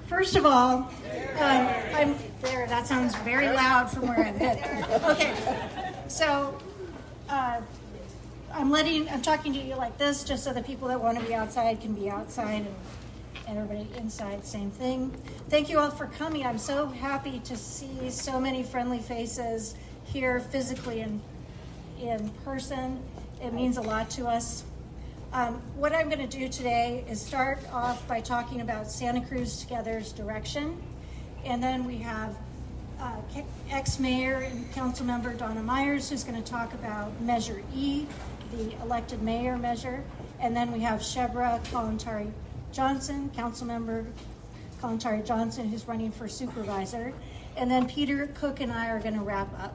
First of all, I'm there. That sounds very loud from where I'm at. Okay, so I'm talking to you like this, just so the people that want to be outside can be outside, and everybody inside, same thing. Thank you all for coming. I'm so happy to see so many friendly faces here physically and in person. It means a lot to us. What I'm going to do today is start off by talking about Santa Cruz Together's direction, and then we have ex-mayor and council member Donna Meyers, who's going to talk about Measure E, the elected mayor measure, and then we have Shebreh Kalantari-Johnson, council member Kalantari-Johnson, who's running for supervisor, and then Peter Cook and I are going to wrap up.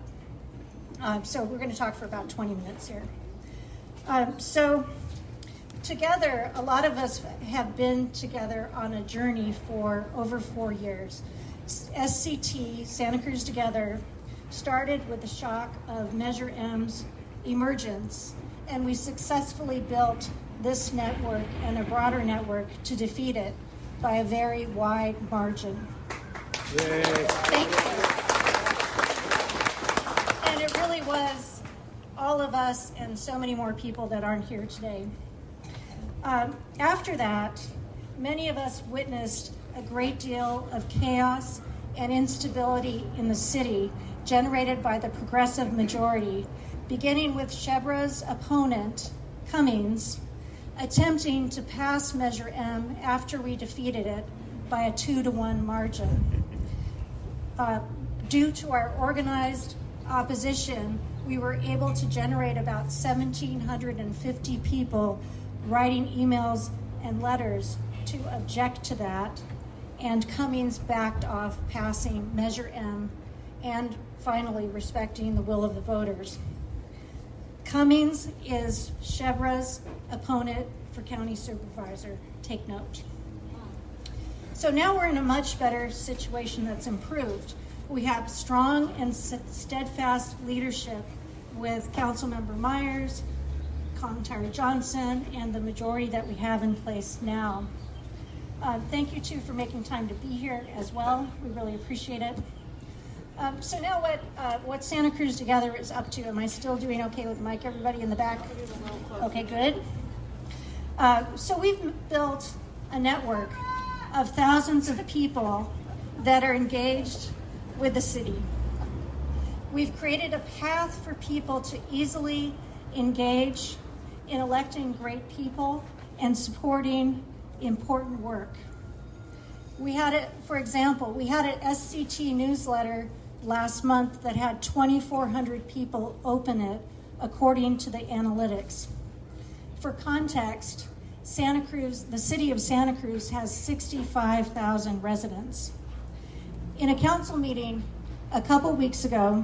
So we're going to talk for about 20 minutes here. So together, a lot of us have been together on a journey for over 4 years. SCT, Santa Cruz Together, started with the shock of Measure M's emergence, and we successfully built this network and a broader network to defeat it by a very wide margin. Yay. Thank you. And it really was all of us and so many more people that aren't here today. After that, many of us witnessed a great deal of chaos and instability in the city generated by the progressive majority, beginning with Shebreh's opponent, Cummings, attempting to pass Measure M after we defeated it by a 2-to-1 margin. Due to our organized opposition, we were able to generate about 1,750 people writing emails and letters to object to that, and Cummings backed off passing Measure M and finally respecting the will of the voters. Cummings is Shebreh's opponent for county supervisor. Take note. So now we're in a much better situation that's improved. We have strong and steadfast leadership with Councilmember Meyers, Kalantari-Johnson, and the majority that we have in place now. Thank you, too, for making time to be here as well. We really appreciate it. So now what Santa Cruz Together is up to. Am I still doing okay with the mic, everybody in the back? Okay, good. So we've built a network of thousands of people that are engaged with the city. We've created a path for people to easily engage in electing great people and supporting important work. We had it, for example, we had an SCT newsletter last month that had 2,400 people open it, according to the analytics. For context, Santa Cruz, the city of Santa Cruz, has 65,000 residents. In a council meeting a couple weeks ago,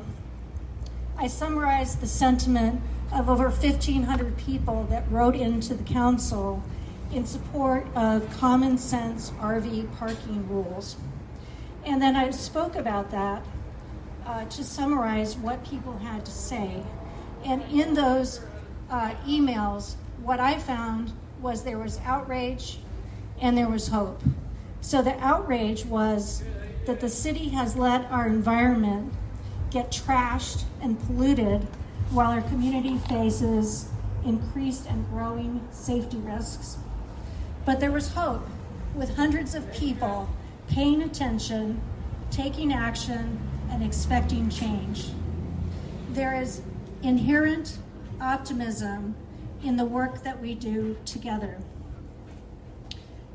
I summarized the sentiment of over 1,500 people that wrote into the council in support of common sense RV parking rules. And then I spoke about that to summarize what people had to say. And in those emails, what I found was there was outrage and there was hope. So the outrage was that the city has let our environment get trashed and polluted while our community faces increased and growing safety risks. But there was hope, with hundreds of people paying attention, taking action, and expecting change. There is inherent optimism in the work that we do together.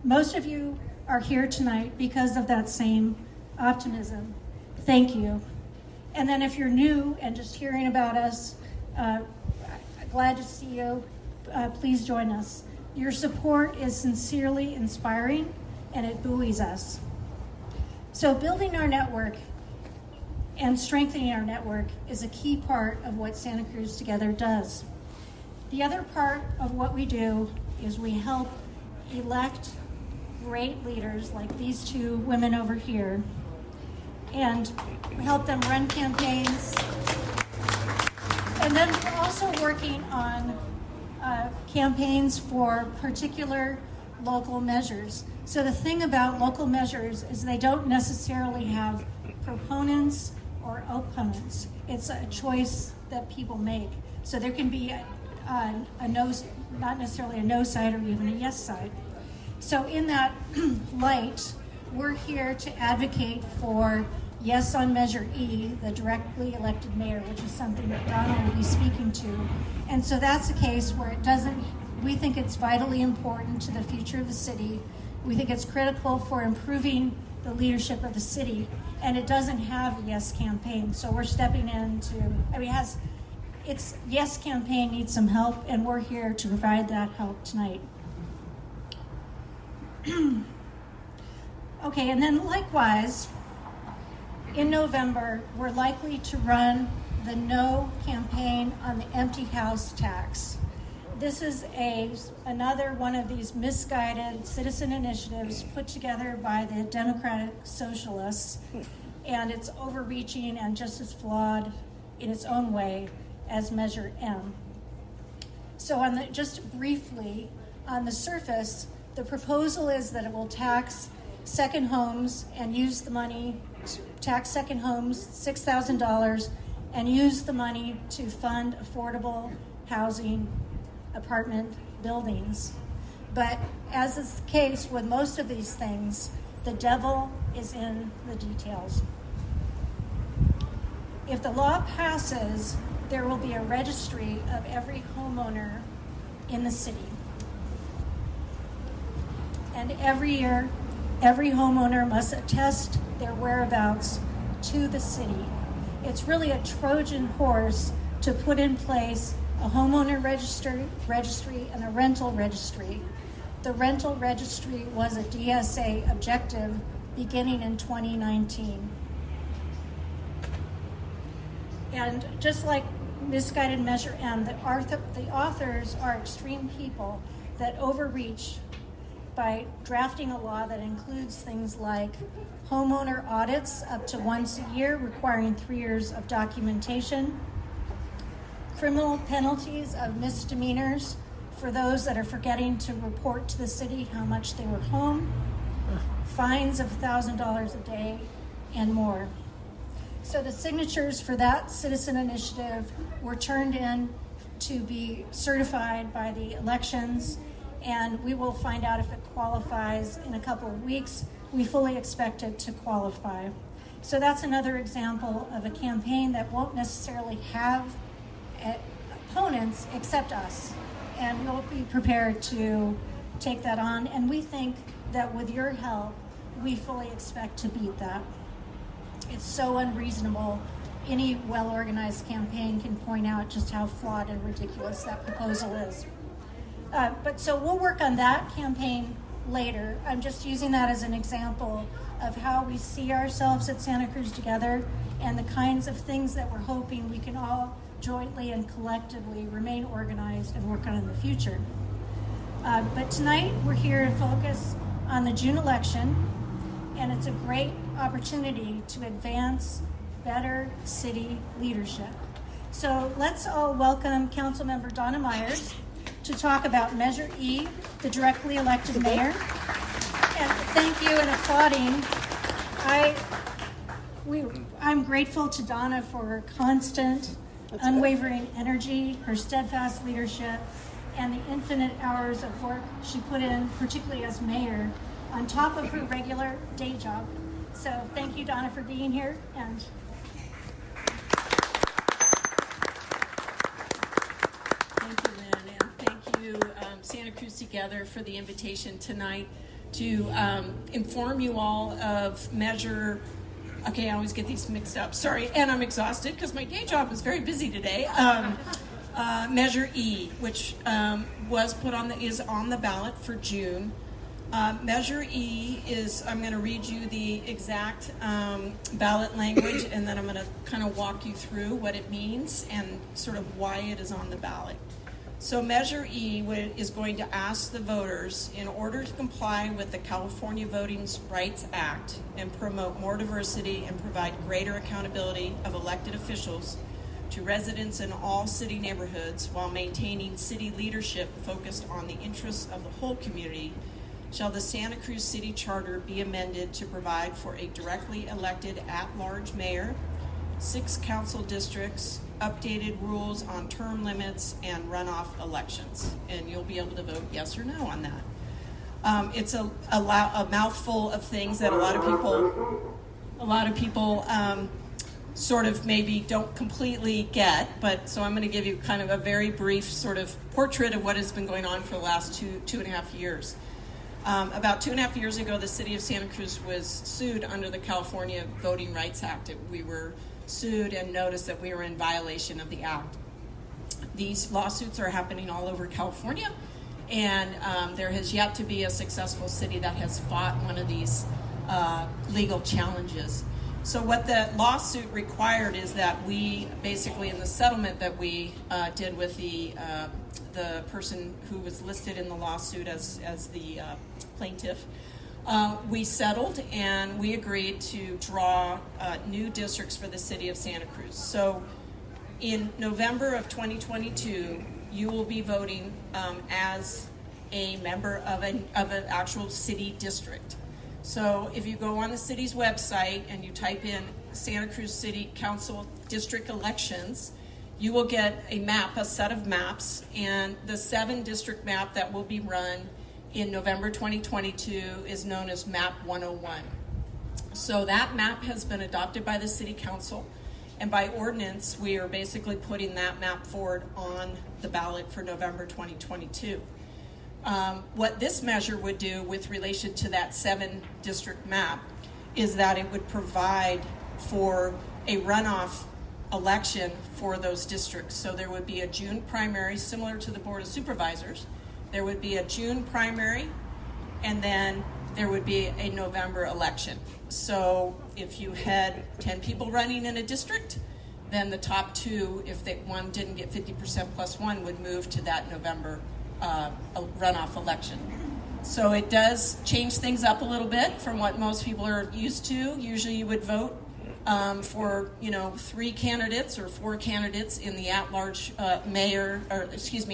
Most of you are here tonight because of that same optimism. Thank you. And then if you're new and just hearing about us, glad to see you. Please join us. Your support is sincerely inspiring, and it buoys us. So building our network and strengthening our network is a key part of what Santa Cruz Together does. The other part of what we do is we help elect great leaders like these two women over here, and we help them run campaigns. And then we're also working on campaigns for particular local measures. So the thing about local measures is they don't necessarily have proponents or opponents. It's a choice that people make. So there can be a no, not necessarily a no side or even a yes side. So in that light, we're here to advocate for yes on Measure E, the directly elected mayor, which is something that Donna will be speaking to. And so that's a case where it doesn't, we think it's vitally important to the future of the city. We think it's critical for improving the leadership of the city, and it doesn't have a yes campaign. So we're stepping in to, it's yes campaign needs some help, and we're here to provide that help tonight. Okay, and then likewise, in November, we're likely to run the no campaign on the empty house tax. This is another one of these misguided citizen initiatives put together by the Democratic Socialists, and it's overreaching and just as flawed in its own way as Measure M. So just briefly, on the surface, the proposal is that it will tax second homes and use the money, tax second homes $6,000, and use the money to fund affordable housing apartment buildings. But as is the case with most of these things, the devil is in the details. If the law passes, there will be a registry of every homeowner in the city. And every year, every homeowner must attest their whereabouts to the city. It's really a Trojan horse to put in place a homeowner registry and a rental registry. The rental registry was a DSA objective beginning in 2019. And just like misguided Measure M, the authors are extreme people that overreach by drafting a law that includes things like homeowner audits up to once a year, requiring 3 years of documentation, criminal penalties of misdemeanors for those that are forgetting to report to the city how much they were home, fines of $1,000 a day, and more. So the signatures for that citizen initiative were turned in to be certified by the elections, and we will find out if it qualifies in a couple of weeks. We fully expect it to qualify. So that's another example of a campaign that won't necessarily have opponents except us, and we'll be prepared to take that on, and we think that with your help, we fully expect to beat that. It's so unreasonable. Any well-organized campaign can point out just how flawed and ridiculous that proposal is. But so we'll work on that campaign later. I'm just using that as an example of how we see ourselves at Santa Cruz together and the kinds of things that we're hoping we can all jointly and collectively remain organized and work on in the future. But tonight we're here to focus on the June election, and it's a great opportunity to advance better city leadership. So let's all welcome Councilmember Donna Meyers to talk about Measure E, the directly elected mayor. And thank you and applauding. I'm grateful to Donna for her constant, unwavering energy, her steadfast leadership, and the infinite hours of work she put in, particularly as mayor, on top of her regular day job. So thank you, Donna, for being here. And Santa Cruz Together for the invitation tonight to inform you all of Measure, okay, I always get these mixed up, sorry, and I'm exhausted because my day job is very busy today. Measure E, which is on the ballot for June. Measure E is, I'm going to read you the exact ballot language, and then I'm going to kind of walk you through what it means and sort of why it is on the ballot. So Measure E is going to ask the voters, in order to comply with the California Voting Rights Act and promote more diversity and provide greater accountability of elected officials to residents in all city neighborhoods while maintaining city leadership focused on the interests of the whole community, shall the Santa Cruz City Charter be amended to provide for a directly elected at-large mayor, 6 council districts, updated rules on term limits, and runoff elections. And you'll be able to vote yes or no on that. It's a mouthful of things that a lot of people sort of maybe don't completely get, but so I'm going to give you kind of a very brief sort of portrait of what has been going on for the last two and a half years. About 2.5 years ago, the city of Santa Cruz was sued under the California Voting Rights Act. We were sued and noticed that we were in violation of the act. These lawsuits are happening all over California, and there has yet to be a successful city that has fought one of these legal challenges. So what the lawsuit required is that we basically, in the settlement that we did with the person who was listed in the lawsuit as the plaintiff, we settled and we agreed to draw new districts for the city of Santa Cruz. So in November of 2022, you will be voting as a member of an actual city district. So if you go on the city's website and you type in Santa Cruz City Council District Elections, you will get a map, a set of maps, and the 7-district map that will be run in November 2022 is known as Map 101. So that map has been adopted by the City Council, and by ordinance, we are basically putting that map forward on the ballot for November 2022. What this measure would do with relation to that 7-district map is that it would provide for a runoff election for those districts. So there would be a June primary similar to the Board of Supervisors. There would be a June primary, and then there would be a November election. So if you had 10 people running in a district, then the top 2, if one didn't get 50% plus 1, would move to that November runoff election. So it does change things up a little bit from what most people are used to. Usually you would vote for 3 candidates or 4 candidates in the at-large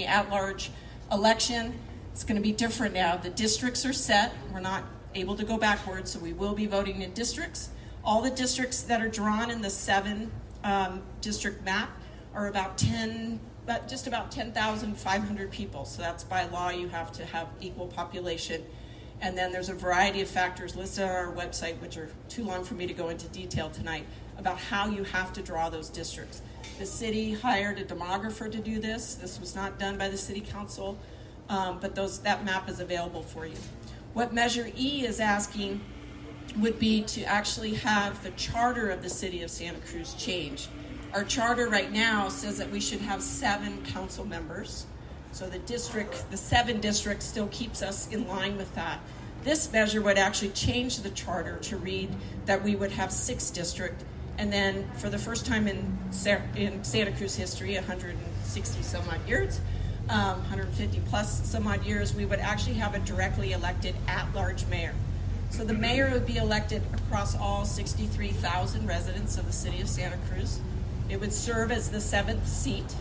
at-large election. It's going to be different now. The districts are set. We're not able to go backwards, so we will be voting in districts. All the districts that are drawn in the 7 district map are just about 10,500 people. So that's by law, you have to have equal population. And then there's a variety of factors listed on our website, which are too long for me to go into detail tonight, about how you have to draw those districts. The city hired a demographer to do this. This was not done by the city council, but that map is available for you. What Measure E is asking would be to actually have the charter of the city of Santa Cruz changed. Our charter right now says that we should have 7 council members. So the 7 districts still keeps us in line with that. This measure would actually change the charter to read that we would have 6 districts, and then for the first time in Santa Cruz history, 160 some odd years, 150 plus some odd years, we would actually have a directly elected at-large mayor. So the mayor would be elected across all 63,000 residents of the city of Santa Cruz. It would serve as the 7th seat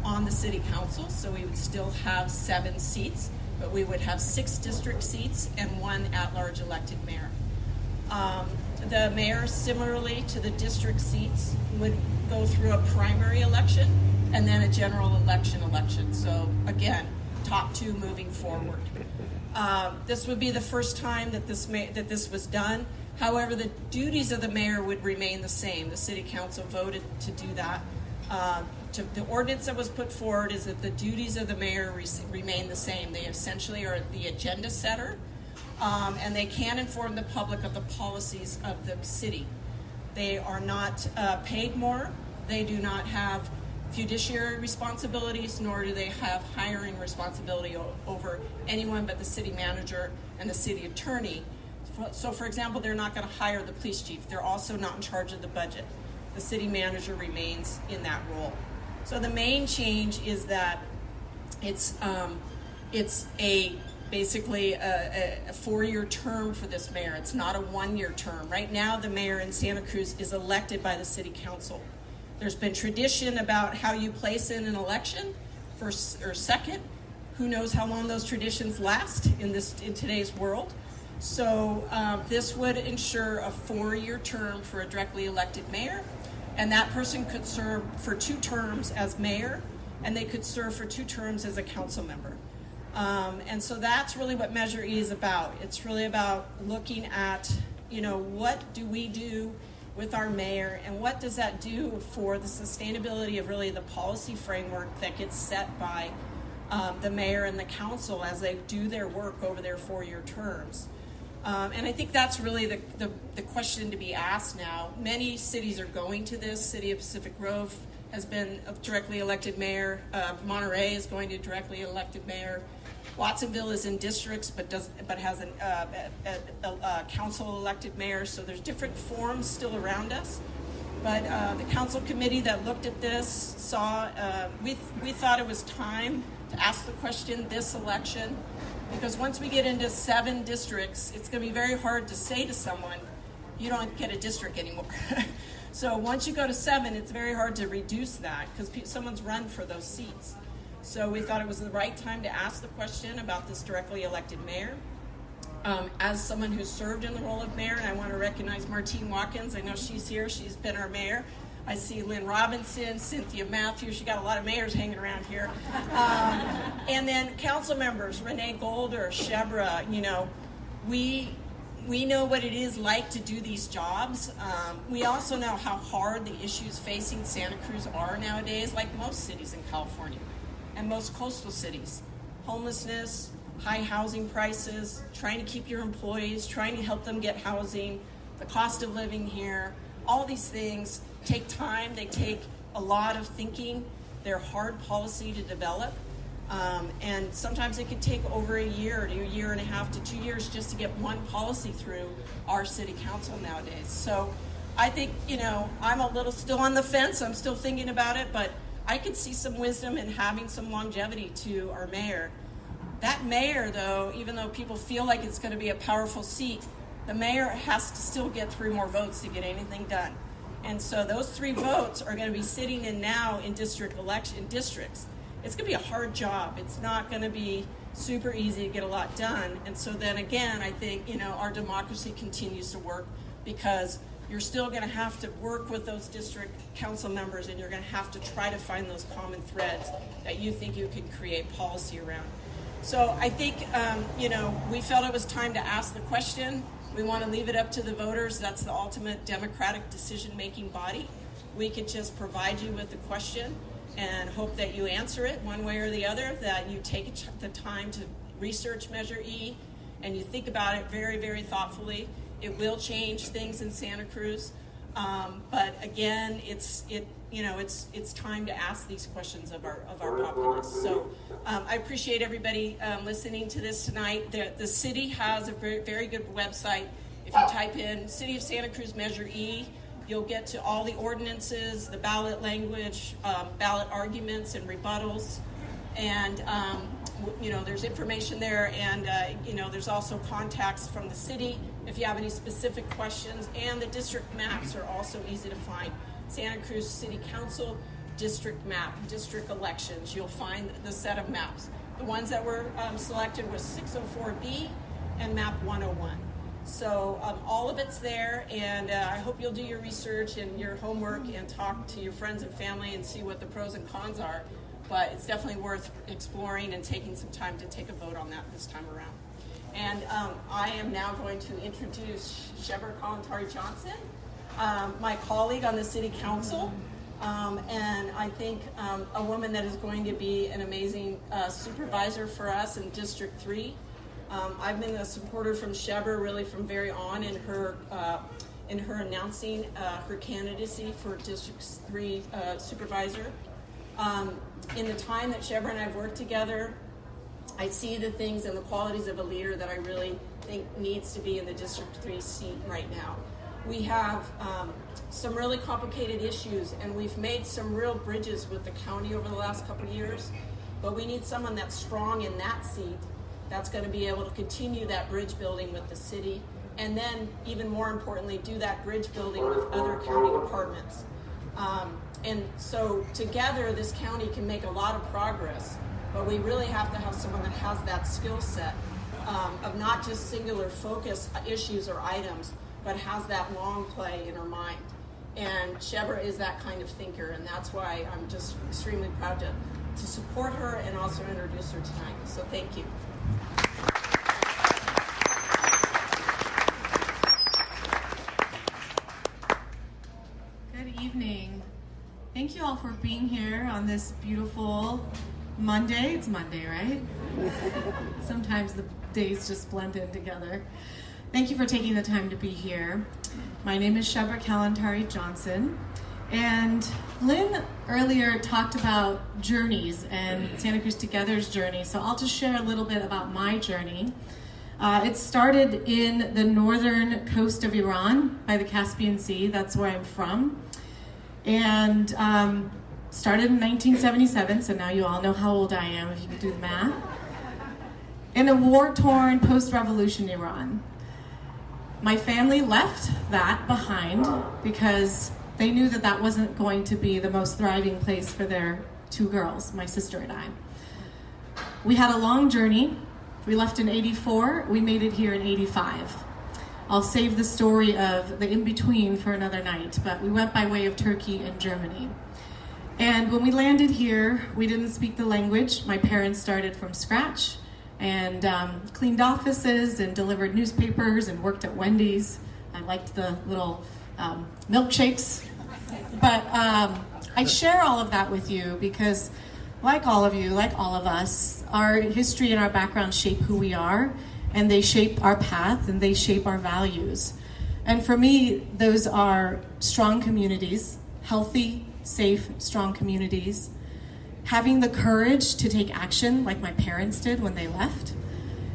on the city council, so we would still have 7 seats, but we would have 6 district seats and 1 at-large elected mayor. The mayor, similarly to the district seats, would go through a primary election and then a general election. So again, top 2 moving forward. This would be the first time that this was done. However, the duties of the mayor would remain the same. The city council voted to do that. The ordinance that was put forward is that the duties of the mayor remain the same. They essentially are the agenda setter, and they can inform the public of the policies of the city. They are not paid more. They do not have fiduciary responsibilities, nor do they have hiring responsibility over anyone but the city manager and the city attorney. So, for example, they're not going to hire the police chief. They're also not in charge of the budget. The city manager remains in that role. So the main change is that it's basically a 4-year term for this mayor. It's not a 1-year term. Right now, the mayor in Santa Cruz is elected by the city council. There's been tradition about how you place in an election, first or second, Who knows how long those traditions last in today's world? So this would ensure a 4-year term for a directly elected mayor, and that person could serve for 2 terms as mayor, and they could serve for 2 terms as a council member. And so that's really what Measure E is about. It's really about looking at, what do we do with our mayor, and what does that do for the sustainability of really the policy framework that gets set by the mayor and the council as they do their work over their 4-year terms. And I think that's really the question to be asked now. Many cities are going to this. City of Pacific Grove has been a directly elected mayor. Monterey is going to a directly elected mayor. Watsonville is in districts but has a council elected mayor. So there's different forms still around us. But the council committee that looked at this saw we thought it was time to ask the question this election, because once we get into 7 districts, it's going to be very hard to say to someone, you don't get a district anymore. So once you go to 7, it's very hard to reduce that because someone's run for those seats. So we thought it was the right time to ask the question about this directly elected mayor. As someone who served in the role of mayor, and I want to recognize Martine Watkins. I know she's here. She's been our mayor. I see Lynn Robinson, Cynthia Matthews. She got a lot of mayors hanging around here. And then council members, Renee Golder, Shebreh, we know what it is like to do these jobs. We also know how hard the issues facing Santa Cruz are nowadays, like most cities in California and most coastal cities. Homelessness, high housing prices, trying to keep your employees, trying to help them get housing, the cost of living here, all these things take time. They take a lot of thinking. They're hard policy to develop. And sometimes it could take over a year to a year and a half to 2 years just to get one policy through our city council nowadays. So I think, I'm a little still on the fence. I'm still thinking about it, but I could see some wisdom in having some longevity to our mayor. That mayor, though, even though people feel like it's going to be a powerful seat, the mayor has to still get 3 more votes to get anything done. And so those 3 votes are going to be sitting in now in districts. It's going to be a hard job. It's not going to be super easy to get a lot done. And so then again, I think, our democracy continues to work because you're still going to have to work with those district council members, and you're going to have to try to find those common threads that you think you can create policy around. So I think, we felt it was time to ask the question. We want to leave it up to the voters. That's the ultimate democratic decision-making body. We could just provide you with the question and hope that you answer it one way or the other, that you take the time to research Measure E and you think about it very, very thoughtfully. It will change things in Santa Cruz. But again, it's time to ask these questions of our populace. So I appreciate everybody listening to this tonight. The city has a very, very good website. If you type in City of Santa Cruz Measure E, you'll get to all the ordinances, the ballot language, ballot arguments and rebuttals. And, there's information there. And, there's also contacts from the city if you have any specific questions. And the district maps are also easy to find. Santa Cruz City Council district map, district elections. You'll find the set of maps. The ones that were selected was 604B and map 101. So all of it's there, and I hope you'll do your research and your homework and talk to your friends and family and see what the pros and cons are. But it's definitely worth exploring and taking some time to take a vote on that this time around. And I am now going to introduce Shebreh Kalantari-Johnson, my colleague on the City Council, and I think a woman that is going to be an amazing supervisor for us in District 3. I've been a supporter from Shebreh really from very on in her announcing her candidacy for District 3 supervisor. In the time that Shebreh and I have worked together, I see the things and the qualities of a leader that I really think needs to be in the District 3 seat right now. We have some really complicated issues, and we've made some real bridges with the county over the last couple of years, but we need someone that's strong in that seat that's going to be able to continue that bridge building with the city, and then even more importantly, do that bridge building with other county departments. And so together, this county can make a lot of progress but we really have to have someone that has that skill set of not just singular focus issues or items, but has that long play in her mind. And Shebreh is that kind of thinker, and that's why I'm just extremely proud to support her and also introduce her tonight. So thank you. Good evening. Thank you all for being here on this beautiful Monday. It's Monday, right? Sometimes the days just blend in together. Thank you for taking the time to be here. My name is Shebreh Kalantari-Johnson, and Lynn earlier talked about journeys and Santa Cruz Together's journey, so I'll just share a little bit about my journey. It started in the northern coast of Iran by the Caspian Sea. That's where I'm from. And started in 1977, so now you all know how old I am if you can do the math. In a war-torn post-revolution Iran. My family left that behind because they knew that that wasn't going to be the most thriving place for their two girls, my sister and I. We had a long journey. We left in '84. We made it here in '85. I'll save the story of the in-between for another night, but we went by way of Turkey and Germany. And when we landed here, we didn't speak the language. My parents started from scratch and cleaned offices and delivered newspapers and worked at Wendy's. I liked the little milkshakes. But I share all of that with you because, like all of you, like all of us, our history and our background shape who we are, and they shape our path, and they shape our values. And for me, those are strong communities, healthy, safe, strong communities, having the courage to take action like my parents did when they left,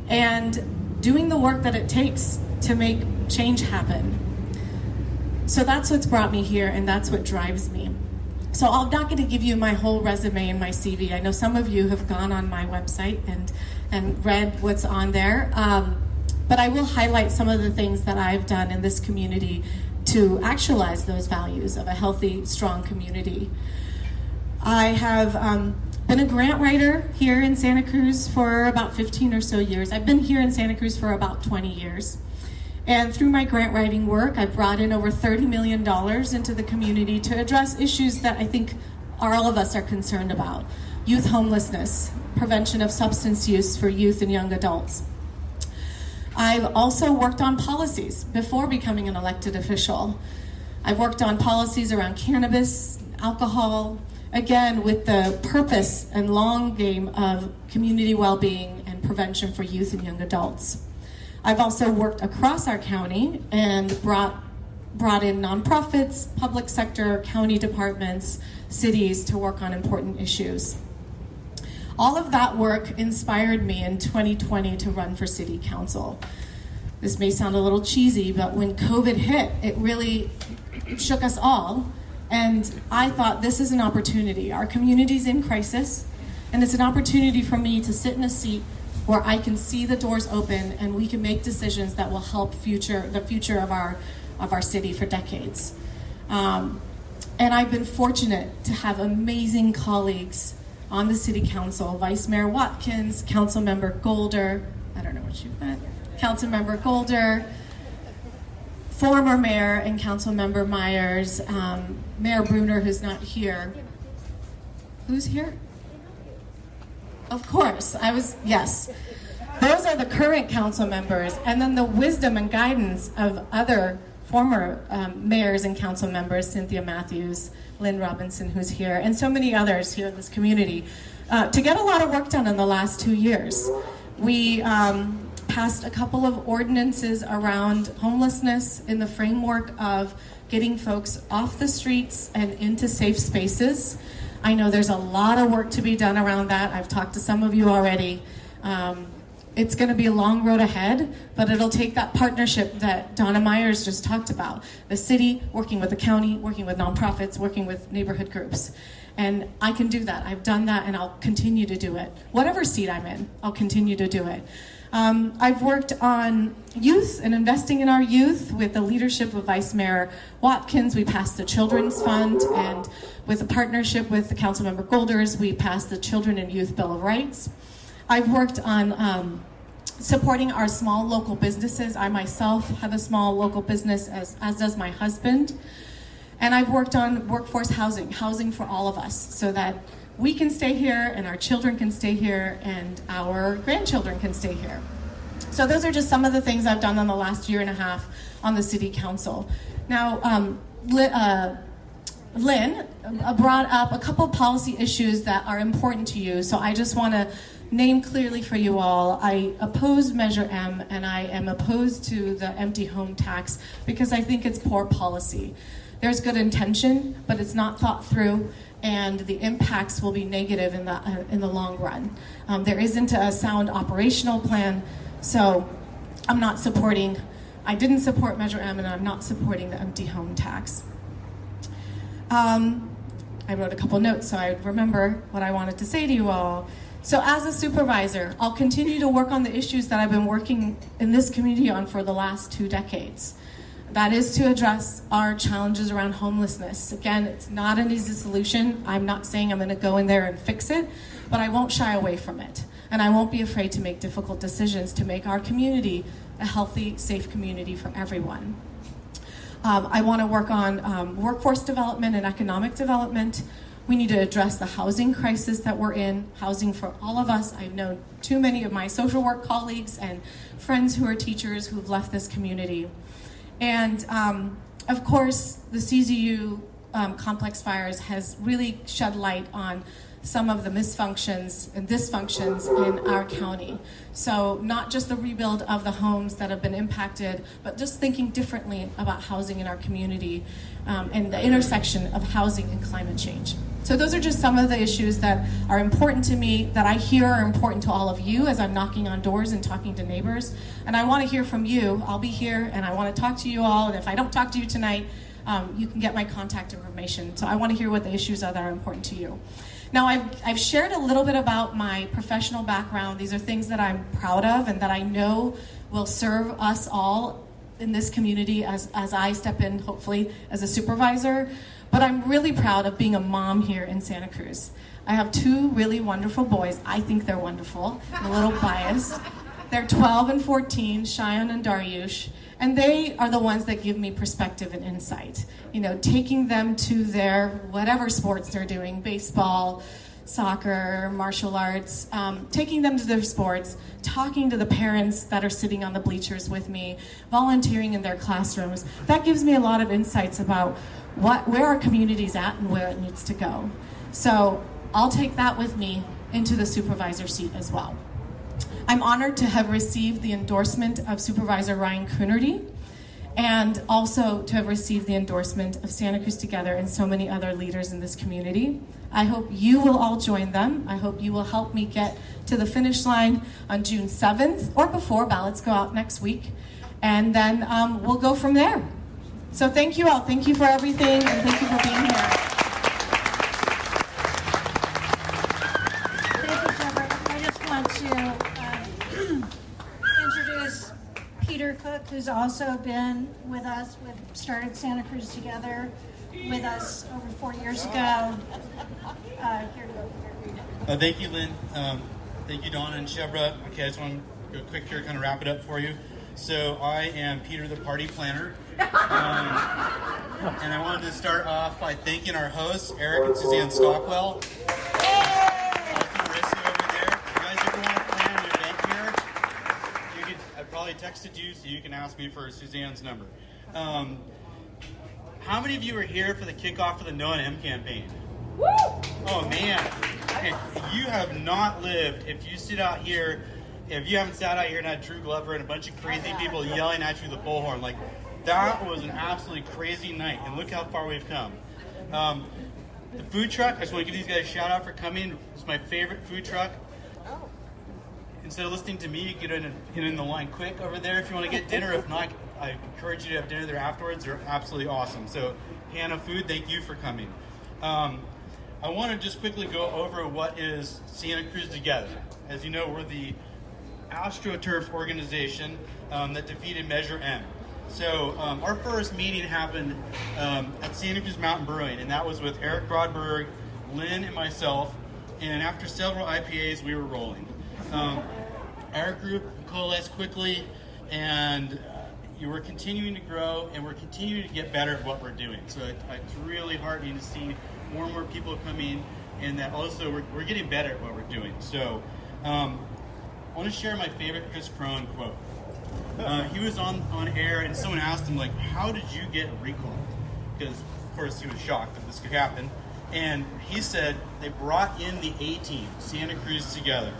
and doing the work that it takes to make change happen. So that's what's brought me here, and that's what drives me. So I'm not going to give you my whole resume and my CV. I know some of you have gone on my website and read what's on there, but I will highlight some of the things that I've done in this community to actualize those values of a healthy, strong community. I have been a grant writer here in Santa Cruz for about 15 or so years. I've been here in Santa Cruz for about 20 years. And through my grant writing work, I've brought in over $30 million into the community to address issues that I think all of us are concerned about. Youth homelessness, prevention of substance use for youth and young adults. I've also worked on policies before becoming an elected official. I've worked on policies around cannabis, alcohol, again with the purpose and long game of community well-being and prevention for youth and young adults. I've also worked across our county and brought in nonprofits, public sector, county departments, cities to work on important issues. All of that work inspired me in 2020 to run for city council. This may sound a little cheesy, but when COVID hit, it really shook us all. And I thought, this is an opportunity. Our community's in crisis, and it's an opportunity for me to sit in a seat where I can see the doors open and we can make decisions that will help the future of our city for decades. And I've been fortunate to have amazing colleagues on the city council: Vice Mayor Watkins, Council Member Golder, I don't know what you meant, Council Member Golder, former Mayor and Council Member Meyers, Mayor Bruner, who's not here. Who's here? Of course, yes. Those are the current council members, and then the wisdom and guidance of other former mayors and council members, Cynthia Matthews, Lynn Robinson, who's here, and so many others here in this community, to get a lot of work done in the last 2 years. We passed a couple of ordinances around homelessness in the framework of getting folks off the streets and into safe spaces. I know there's a lot of work to be done around that. I've talked to some of you already. It's going to be a long road ahead, but it'll take that partnership that Donna Meyers just talked about. The city working with the county, working with nonprofits, working with neighborhood groups. And I can do that. I've done that, and I'll continue to do it. Whatever seat I'm in, I'll continue to do it. I've worked on youth and investing in our youth with the leadership of Vice Mayor Watkins. We passed the Children's Fund, and with a partnership with the Councilmember Golders, we passed the Children and Youth Bill of Rights. I've worked on supporting our small local businesses. I myself have a small local business, as does my husband. And I've worked on workforce housing for all of us, so that we can stay here and our children can stay here and our grandchildren can stay here. So those are just some of the things I've done in the last year and a half on the City Council. Now, Lynn brought up a couple policy issues that are important to you, so I just want to name clearly for you all. I oppose Measure M, and I am opposed to the empty home tax because I think it's poor policy. There's good intention, but it's not thought through, and the impacts will be negative in the long run. There isn't a sound operational plan, so I'm not supporting. I didn't support Measure M, and I'm not supporting the empty home tax. I wrote a couple notes so I would remember what I wanted to say to you all. So as a supervisor, I'll continue to work on the issues that I've been working in this community on for the last 2 decades. That is to address our challenges around homelessness. Again, it's not an easy solution. I'm not saying I'm going to go in there and fix it, but I won't shy away from it. And I won't be afraid to make difficult decisions to make our community a healthy, safe community for everyone. I want to work on workforce development and economic development. We need to address the housing crisis that we're in, housing for all of us. I've known too many of my social work colleagues and friends who are teachers who've left this community. And of course, the CZU complex fires has really shed light on some of the misfunctions and dysfunctions in our county. So not just the rebuild of the homes that have been impacted, but just thinking differently about housing in our community and the intersection of housing and climate change. So those are just some of the issues that are important to me, that I hear are important to all of you as I'm knocking on doors and talking to neighbors. And I want to hear from you. I'll be here and I want to talk to you all. And if I don't talk to you tonight, you can get my contact information. So I want to hear what the issues are that are important to you. Now, I've shared a little bit about my professional background. These are things that I'm proud of and that I know will serve us all in this community as I step in, hopefully, as a supervisor. But I'm really proud of being a mom here in Santa Cruz. I have 2 really wonderful boys. I think they're wonderful. I'm a little biased. They're 12 and 14, Cheyenne and Dariush, and they are the ones that give me perspective and insight. You know, taking them to their whatever sports they're doing, baseball, soccer, martial arts, taking them to their sports, talking to the parents that are sitting on the bleachers with me, volunteering in their classrooms. That gives me a lot of insights about where our community's at and where it needs to go. So I'll take that with me into the supervisor seat as well. I'm honored to have received the endorsement of Supervisor Ryan Coonerty, and also to have received the endorsement of Santa Cruz Together and so many other leaders in this community. I hope you will all join them. I hope you will help me get to the finish line on June 7th or before. Ballots go out next week. And then we'll go from there. So thank you all. Thank you for everything, and thank you for being here. Thank you, Shebreh. I just want to introduce Peter Cook, who's also been with us. We've started Santa Cruz Together with us over 4 years ago. Here to go. Thank you, Lynn. Thank you, Donna and Shebreh. Okay, I just want to go quick here, kind of wrap it up for you. So I am Peter, the party planner. And I wanted to start off by thanking our hosts, Eric and Suzanne Stockwell. Also Marissa over there. If you guys ever want to plan an event here, I probably texted you so you can ask me for Suzanne's number. How many of you are here for the kickoff of the No and M campaign? Woo! Oh man. Okay, you have not lived if you sit out here. If you haven't sat out here and had Drew Glover and a bunch of crazy people yelling at you with a bullhorn, like that was an absolutely crazy night, and look how far we've come. The food truck, I just want to give these guys a shout out for coming. It's my favorite food truck. Instead of listening to me, get in the line quick over there if you want to get dinner. If not, I encourage you to have dinner there afterwards. They're absolutely awesome. So, Hannah Food, thank you for coming. I want to just quickly go over what is Santa Cruz Together. As you know, we're the AstroTurf organization that defeated Measure M. So our first meeting happened at Santa Cruz Mountain Brewing, and that was with Eric Brodberg, Lynn, and myself. And after several IPAs, we were rolling. Our group coalesced quickly, and you were continuing to grow, and we're continuing to get better at what we're doing. So it's really heartening to see more and more people coming, and that also we're getting better at what we're doing. So I want to share my favorite Chris Crone quote. He was on air, and someone asked him, like, how did you get recalled? Because, of course, he was shocked that this could happen. And he said, they brought in the A-team, Santa Cruz together.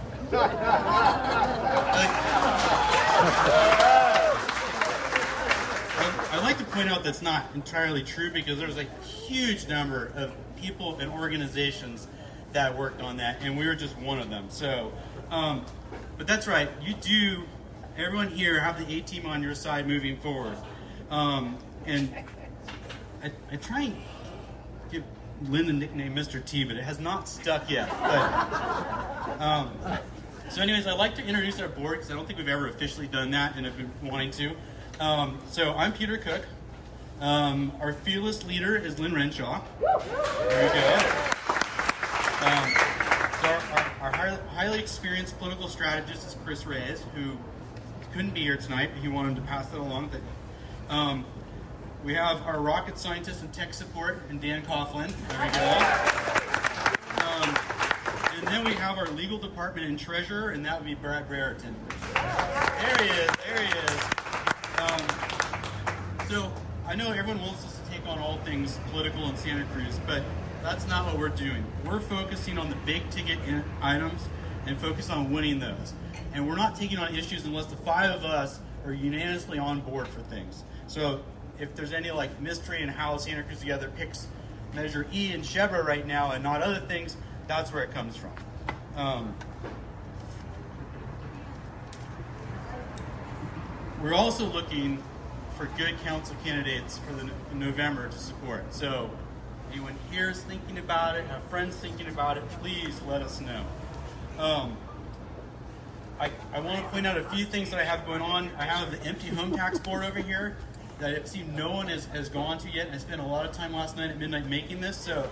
I'd like to point out that's not entirely true, because there's a huge number of people and organizations that worked on that, and we were just one of them. So, but that's right, you do, everyone here, have the A-team on your side moving forward. And I try and give Lynn the nickname Mr. T, but it has not stuck yet. But, so anyways, I'd like to introduce our board, because I don't think we've ever officially done that, and I've been wanting to. So I'm Peter Cook. Our fearless leader is Lynn Renshaw. There we go. So our highly experienced political strategist is Chris Reyes, who couldn't be here tonight, but he wanted to pass that along. We have our rocket scientist and tech support, and Dan Coughlin. There we go. And then we have our legal department and treasurer, and that would be Brad Brereton. There he is. So I know everyone wants us to take on all things political in Santa Cruz, but that's not what we're doing. We're focusing on the big ticket items and focus on winning those. And we're not taking on issues unless the five of us are unanimously on board for things. So if there's any like mystery in how Santa Cruz together picks Measure E and Shebreh right now and not other things, that's where it comes from. We're also looking for good council candidates for the November to support. So anyone here is thinking about it, have friends thinking about it, please let us know. I want to point out a few things that I have going on. I have the empty home tax board over here that it seems no one has gone to yet. I spent a lot of time last night at midnight making this. So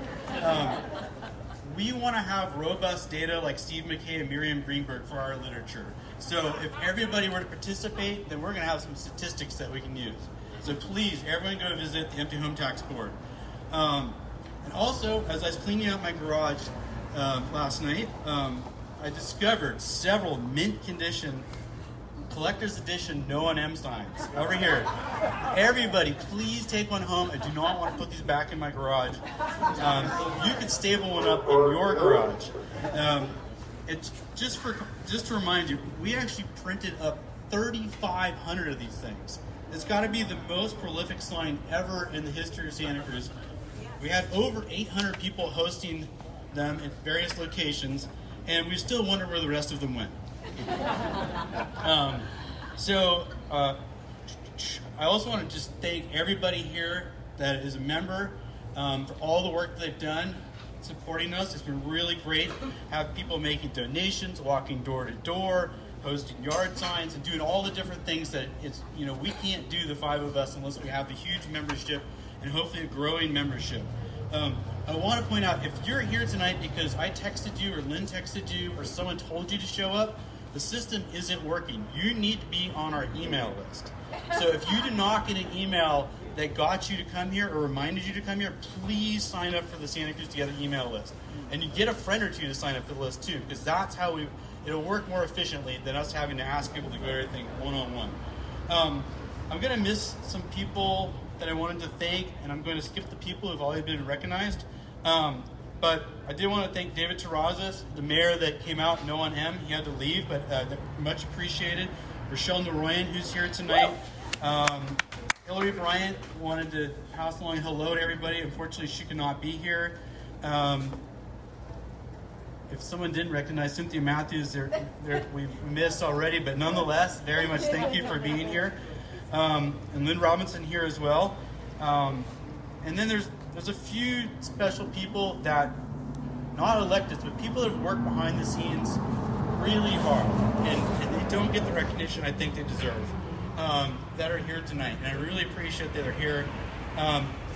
we want to have robust data like Steve McKay and Miriam Greenberg for our literature. So if everybody were to participate, then we're going to have some statistics that we can use. So please, everyone go visit the empty home tax board. And also, as I was cleaning out my garage last night, I discovered several mint condition collector's edition No on M signs over here. Everybody, please take one home. I do not want to put these back in my garage. You could stable one up in your garage. It's just to remind you, we actually printed up 3,500 of these things. It's got to be the most prolific sign ever in the history of Santa Cruz. We had over 800 people hosting them at various locations, and we still wonder where the rest of them went. I also want to just thank everybody here that is a member for all the work that they've done supporting us. It's been really great. Have people making donations, walking door to door, posting yard signs, and doing all the different things that we can't do, the five of us, unless we have a huge membership and hopefully a growing membership. I want to point out, if you're here tonight because I texted you or Lynn texted you or someone told you to show up, the system isn't working. You need to be on our email list. So if you did not get an email that got you to come here or reminded you to come here, please sign up for the Santa Cruz Together email list. And you get a friend or two to sign up for the list too, because that's how it'll work more efficiently than us having to ask people to go everything one-on-one. I'm going to miss some people that I wanted to thank, and I'm going to skip the people who've already been recognized. But I did want to thank David Terrazas, the mayor that came out, no on M. He had to leave, but much appreciated. Rochelle Naroyan, who's here tonight. Hillary Bryant wanted to pass along hello to everybody. Unfortunately, she could not be here. If someone didn't recognize Cynthia Matthews, we missed already, but nonetheless, very much thank you for being here. And Lynn Robinson here as well. And then there's a few special people that, not electeds, but people that have worked behind the scenes really hard, and they don't get the recognition I think they deserve, that are here tonight. And I really appreciate that they're here.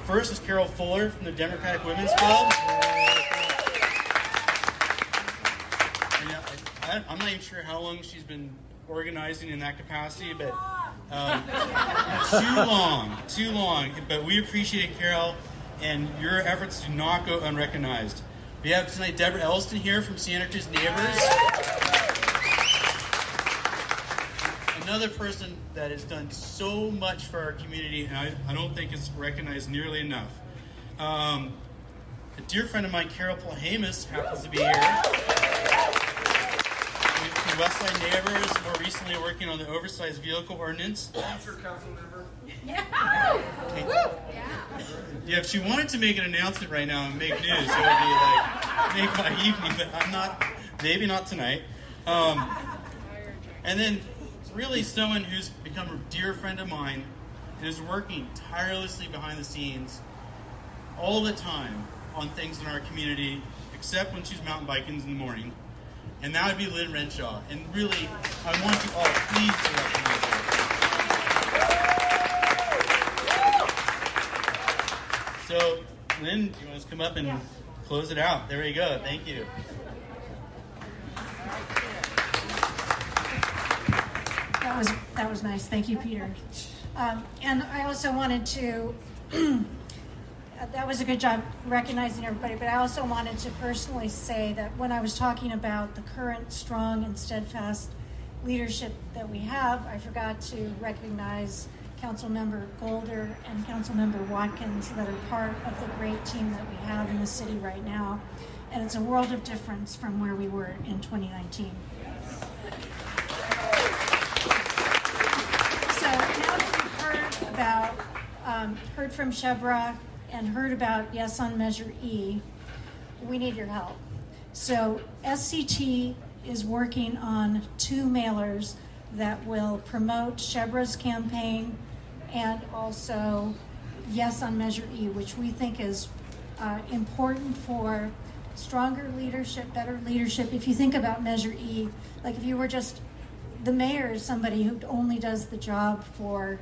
First is Carol Fuller from the Democratic Women's Club. And I'm not even sure how long she's been organizing in that capacity, but too long. But we appreciate it, Carol, and your efforts do not go unrecognized. We have tonight Deborah Elston here from Santa Cruz Neighbors. Another person that has done so much for our community, and I don't think it's recognized nearly enough. A dear friend of mine, Carol Polhamus, happens to be here. From Westside Neighbors, more recently working on the oversized vehicle ordinance. Future council member. Yeah, if she wanted to make an announcement right now and make news, it would be like, make my evening, but I'm not, maybe not tonight. And then really someone who's become a dear friend of mine and is working tirelessly behind the scenes all the time on things in our community, except when she's mountain biking in the morning. And that would be Lynn Renshaw. And really, I want you all please to recognize her. So, Lynn, do you want to come up and close it out? There we go. Thank you. That was nice. Thank you, Peter. And I also wanted to, that was a good job recognizing everybody, but I also wanted to personally say that when I was talking about the current strong and steadfast leadership that we have, I forgot to recognize Councilmember Golder and Councilmember Watkins that are part of the great team that we have in the city right now. And it's a world of difference from where we were in 2019. So now that we've heard from Shebreh and heard about Yes on Measure E, we need your help. So SCT is working on 2 mailers that will promote Shebreh's campaign and also Yes on Measure E, which we think is important for stronger leadership, better leadership. If you think about Measure E, like if you were just, the mayor is somebody who only does the job for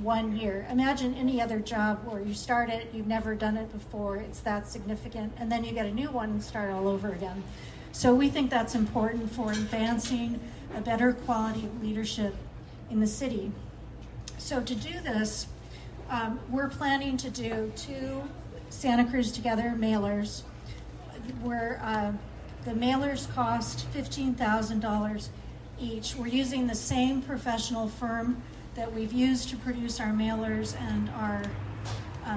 1 year. Imagine any other job where you start it, you've never done it before, it's that significant, and then you get a new one and start all over again. So we think that's important for advancing a better quality of leadership in the city. So to do this, we're planning to do 2 Santa Cruz Together mailers where the mailers cost $15,000 each. We're using the same professional firm that we've used to produce our mailers and our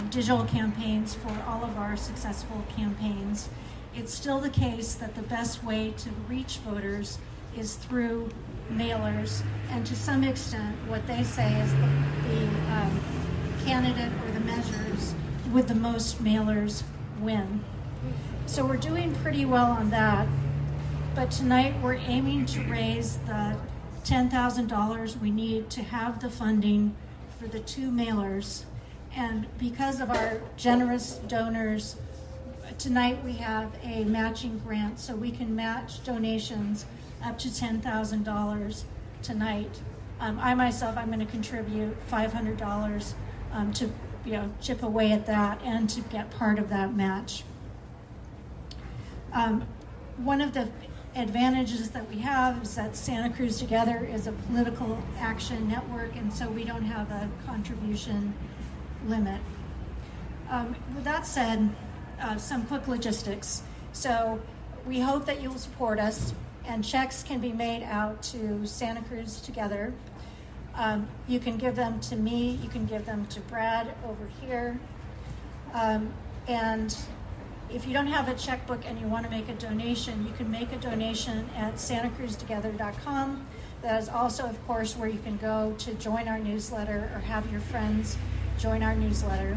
digital campaigns for all of our successful campaigns. It's still the case that the best way to reach voters is through mailers, and to some extent what they say is the candidate or the measures with the most mailers win. So we're doing pretty well on that, but tonight we're aiming to raise the $10,000 we need to have the funding for the 2 mailers. And because of our generous donors, tonight we have a matching grant, so we can match donations up to $10,000 tonight. I myself, I'm going to contribute $500 to chip away at that and to get part of that match. One of the advantages that we have is that Santa Cruz Together is a political action network, and so we don't have a contribution limit. With that said, some quick logistics. So we hope that you'll support us, and checks can be made out to Santa Cruz Together. You can give them to me, you can give them to Brad over here, and if you don't have a checkbook and you want to make a donation, you can make a donation at santacruztogether.com. That is also, of course, where you can go to join our newsletter or have your friends join our newsletter.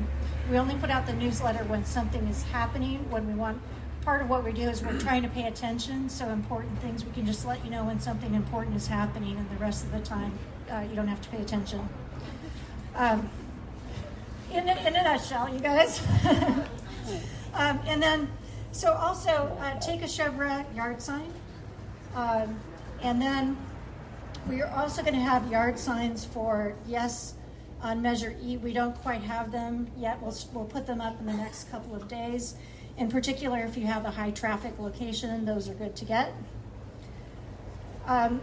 We only put out the newsletter when something is happening, when we want. Part of what we do is we're trying to pay attention, so important things, we can just let you know when something important is happening, and the rest of the time you don't have to pay attention. In a nutshell, you guys. And then, so also take a Shebreh yard sign And then we are also going to have yard signs for yes on Measure E. We don't quite have them yet. We'll put them up in the next couple of days. In particular, if you have a high traffic location, those are good to get. And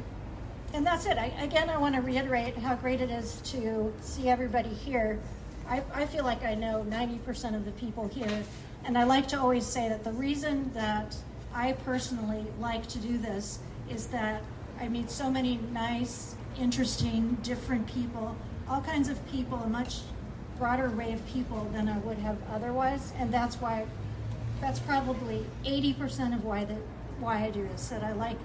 that's it. I want to reiterate how great it is to see everybody here. I feel like I know 90% of the people here. And I like to always say that the reason that I personally like to do this is that I meet so many nice, interesting, different people, all kinds of people, a much broader array of people than I would have otherwise. And that's probably 80% of why I do this, that I like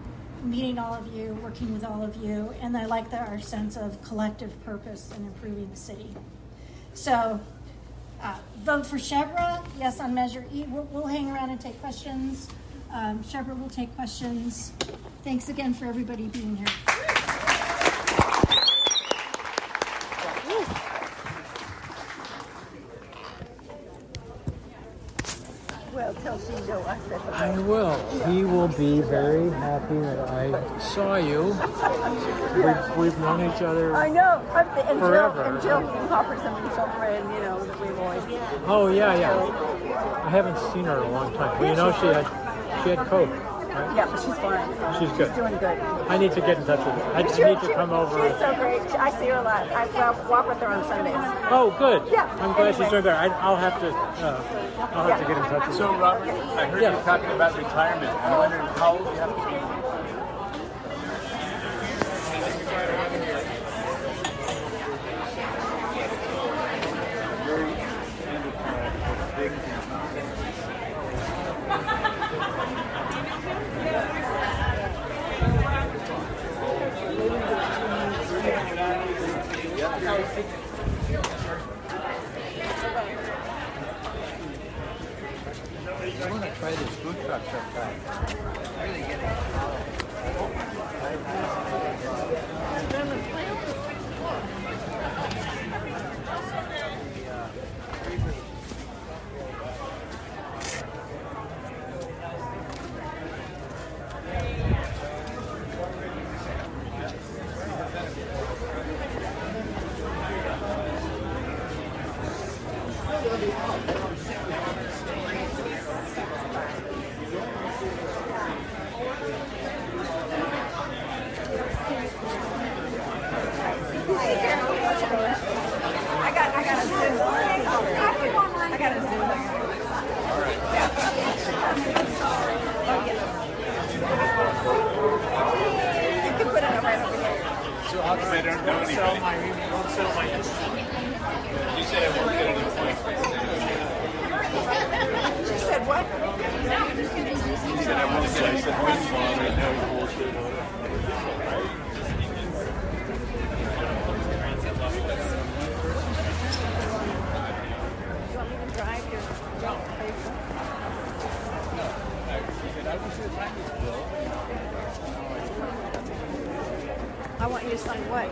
meeting all of you, working with all of you, and I like our sense of collective purpose in improving the city. So vote for Shebreh, yes on Measure E. We'll hang around and take questions. Shebreh will take questions. Thanks again for everybody being here. Well, tell Shingo I said hello. I will. He will be very happy that I saw you. We've known each other. I know. And forever. Jill Hopper's a mutual friend, that we've always. Oh yeah. I haven't seen her in a long time. Well, she had COVID. Right? Yeah, but she's fine. She's good. She's doing good. I need to get in touch with her. I need to come over. She's so great. I see her a lot. I walk with her on Sundays. Oh, good. Yeah. I'm glad she's doing better. I'll have to get in touch with her. So, Robert, I heard you talking about retirement. I'm wondering how old you have to be. I want to try this food truck sometime. Really getting I want you to sign what?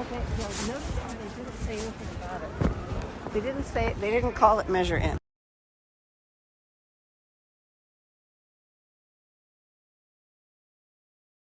Okay, well, notice they didn't say anything about it. They didn't call it Measure N.